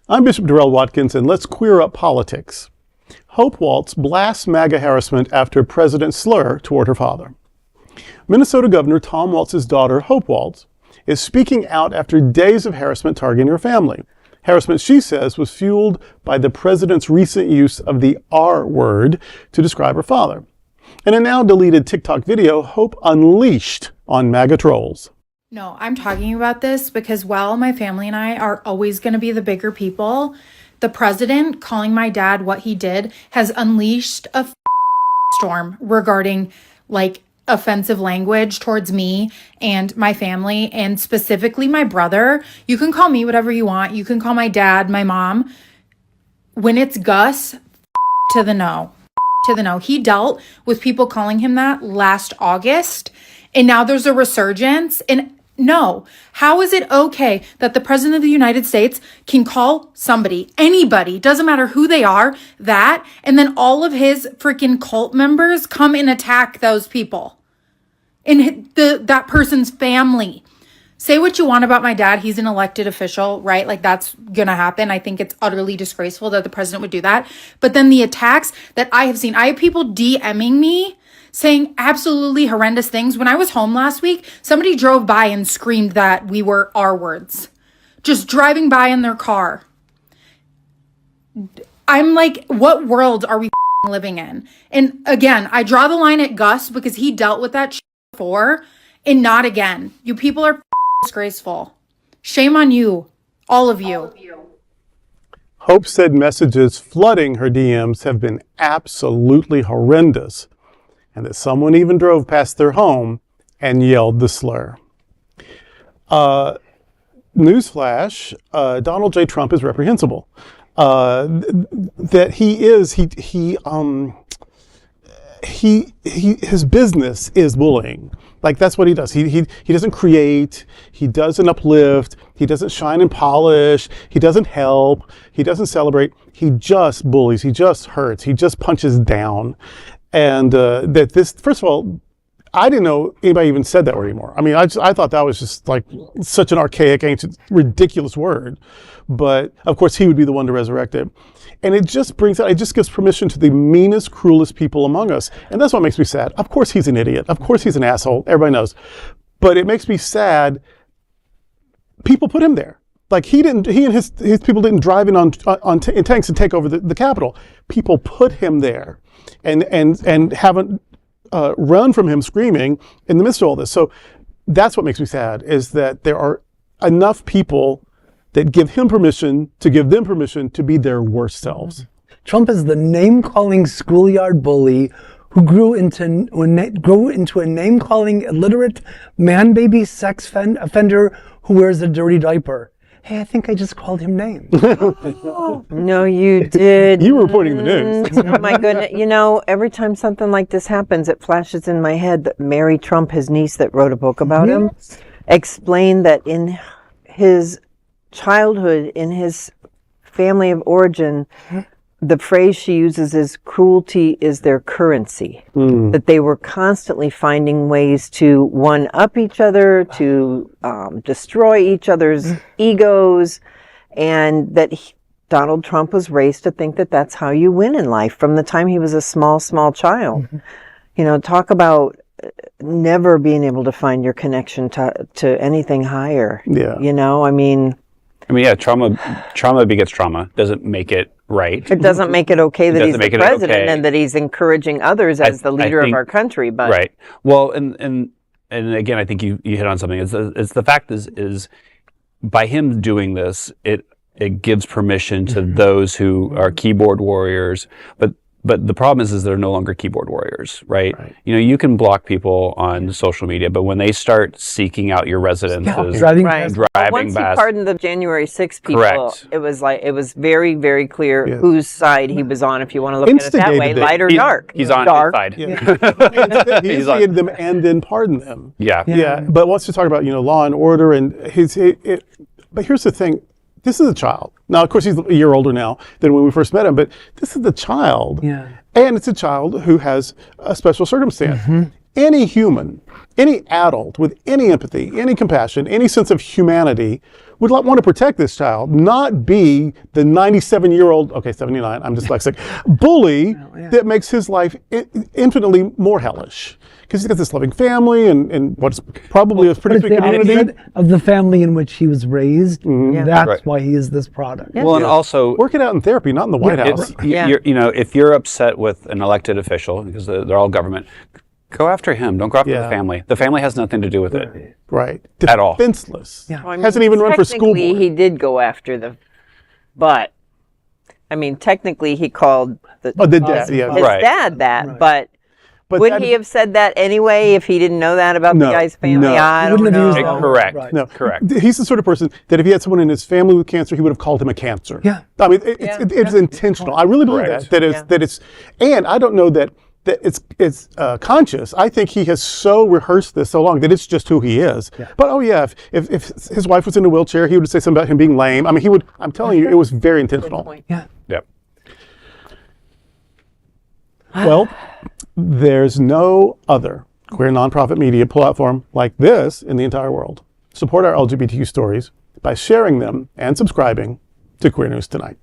I'm Bishop Darrell Watkins, and let's queer up politics. Hope Walz blasts MAGA harassment after President Slur toward her father. Minnesota Governor Tom Walz's daughter, Hope Walz, is speaking out after days of harassment targeting her family. Harassment, she says, was fueled by the president's recent use of the R word to describe her father. In a now deleted TikTok video, Hope unleashed on MAGA trolls. No, I'm talking about this because while my family and I are always going to be the bigger people, the president calling my dad what he did has unleashed a storm regarding offensive language towards me and my family, and specifically my brother. You can call me whatever you want. You can call my dad, my mom. When it's Gus, to the no. To the no. He dealt with people calling him that last August, and now there's a resurgence. And no, how is it okay that the president of the United States can call somebody, anybody, doesn't matter who they are, that, and then all of his freaking cult members come and attack those people and that person's family? Say what you want about my dad. He's an elected official, right? Like, that's going to happen. I think it's utterly disgraceful that the president would do that. But then the attacks that I have seen, I have people DMing me saying absolutely horrendous things. When I was home last week, somebody drove by and screamed that we were R words, just driving by in their car. I'm like, what world are we living in? And again, I draw the line at Gus because he dealt with that before, and not again. You people are disgraceful. Shame on you, all of you. Hope said messages flooding her DMs have been absolutely horrendous, and that someone even drove past their home and yelled the slur. Newsflash, Donald J. Trump is reprehensible. That his business is bullying. Like, that's what he does. He doesn't create, he doesn't uplift, he doesn't shine and polish, he doesn't help, he doesn't celebrate, he just bullies, he just hurts, he just punches down. And that this, first of all, I didn't know anybody even said that word anymore. I mean, I thought that was just like such an archaic, ancient, ridiculous word. But of course, he would be the one to resurrect it. And it just gives permission to the meanest, cruelest people among us. And that's what makes me sad. Of course, he's an idiot. Of course, he's an asshole. Everybody knows. But it makes me sad. People put him there. Like, he and his people didn't drive in in tanks and take over the Capitol. People put him there and haven't run from him screaming in the midst of all this. So that's what makes me sad, is that there are enough people that give him permission to give them permission to be their worst selves. Trump is the name-calling schoolyard bully who grew into a name-calling illiterate man-baby sex offender who wears a dirty diaper. Hey, I think I just called him names. No, you did. You were reporting the news. Oh my goodness. You know, every time something like this happens, it flashes in my head that Mary Trump, his niece that wrote a book about him, explained that in his childhood, in his family of origin, the phrase she uses is cruelty is their currency. That they were constantly finding ways to one-up each other, to destroy each other's egos, and that Donald Trump was raised to think that that's how you win in life from the time he was a small child. You know, talk about never being able to find your connection to anything higher. Yeah. You know, I mean, yeah, trauma begets trauma. Doesn't make it right. It doesn't make it okay that he's the president and that he's encouraging others as the leader of our country. But right. Well, and again, I think you hit on something. It's the fact is by him doing this, it gives permission to those who are keyboard warriors, but the problem is they're no longer keyboard warriors, right? You know, you can block people on social media, but when they start seeking out your residences, driving once past, he pardoned the January 6th people, correct. It was very, very clear whose side he was on. If you want to look at it that way, light or dark. He's on dark. his side. He instigated them and then pardoned them. Yeah. But let's just talk about, law and order and but here's the thing. This is a child. Now, of course, he's a year older now than when we first met him, but this is the child. Yeah. And it's a child who has a special circumstance. any human, any adult with any empathy, any compassion, any sense of humanity would want to protect this child, not be the 97-year-old, okay, 79, I'm dyslexic, bully that makes his life infinitely more hellish. Because he's got this loving family and what's probably a pretty But big it's the community. opposite of the family in which he was raised. That's Right. why he is this product. Well, and also, Work it out in therapy, not in the White House. if you're upset with an elected official, because they're all government, go after him. Don't go after the family. The family has nothing to do with it. Right. At all. Defenseless. Yeah. Well, I mean, Hasn't even run for school technically, board. he did go after but I mean, technically, he called Oh, the dad, yeah. his Right. dad that, but But would that he is- have said that anyway if he didn't know that about No, the guy's family? no. I He don't wouldn't have used know. that. Correct. Right. No, Correct. He's the sort of person that if he had someone in his family with cancer, he would have called him a cancer. Yeah. I mean, it's intentional. I really believe Correct. that it's, and I don't know that it's conscious. I think he has so rehearsed this so long that it's just who he is. But if his wife was in a wheelchair, he would say something about him being lame. I mean, he would. I'm telling you, it was very intentional. Yeah. Yep. Well, there's no other queer nonprofit media platform like this in the entire world. Support our LGBTQ stories by sharing them and subscribing to Queer News Tonight.